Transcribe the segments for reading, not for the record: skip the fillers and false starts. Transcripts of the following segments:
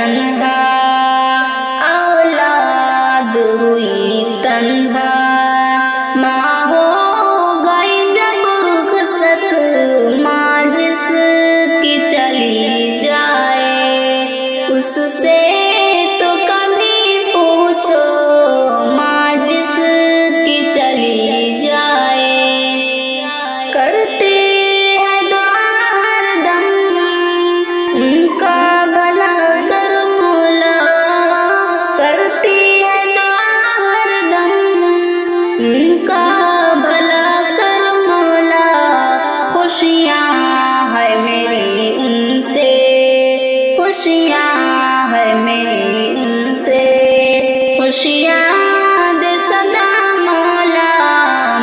تنہا، اولاد ہوئی تنہا، ماں ہو گئی جب رخصت، ماں جس کی چلی جائے، اس سے تو کبھی پوچھو، ماں جس کی چلی جائے۔ کرتے ہیں دعا ہر دم ان کا بھلا کر مولا، کرتی ہے دعا ہر دم ان کا بھلا کر مولا، خوشیاں ہے میری ان سے، خوشیاں ہے میری ان سے، خوشیاں دے صدا مولا،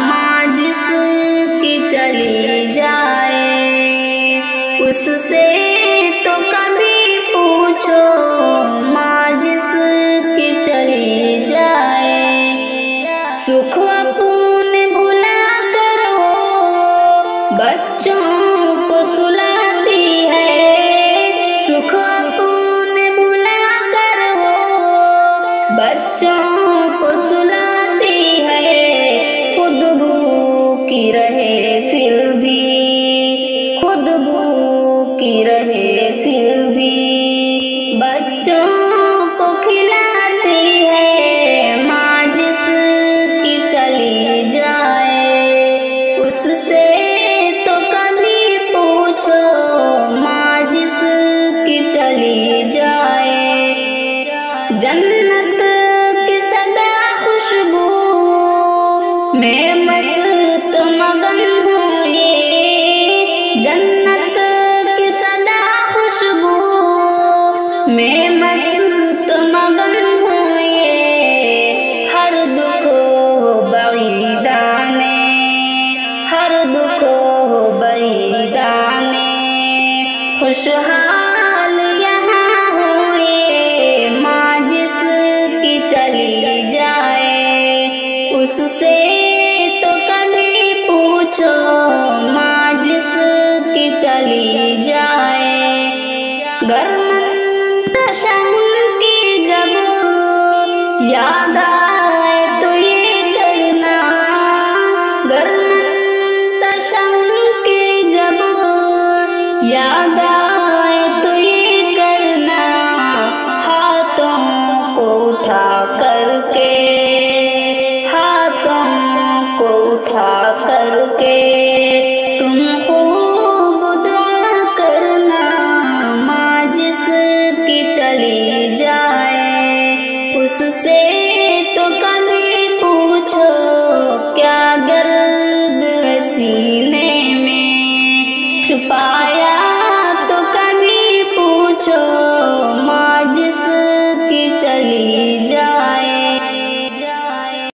ماں جس کی چلی جائے، اس سے تو کبھی پوچھو، ماں جس کی چلی جائے۔ سکھ اپنے بھلا کر وہ بچوں کو سلاتی ہے، سکھ اپنے بھلا کر وہ بچوں کو سلاتی ہے، خود بھوکی رہے پھر بھی، خود بھوکی رہے پھر بھی بچوں کو کھلاتی ہے، ماں جس کی چلی جائے، اس سے تو کبھی پوچھو، ماں جس کی چلی جائے۔ جنت کی صدا خوشبو میں مست مگن ہوں یہ، جنت کی صدا خوشبو میں مست مگن ہوں یہ، ہر دکھ ہو بعیدانے، ہر دکھ ہو بعیدانے، خوشحال یہاں ہوں یہ، ماں جس کی چلی جائے، اس سے تو کبھی پوچھو، ماں جس کی چلی جائے۔ گر منتشم کی جب یاد آئے تو یہ کرنا، گر منتشم کی جب یاد آئے تو یہ کرنا، ہاتھوں کو اٹھا کر کے، ہاتھوں کو اٹھا کر کے تم خوب دعا کرنا، ماں جس کی چلی جائے، اس سے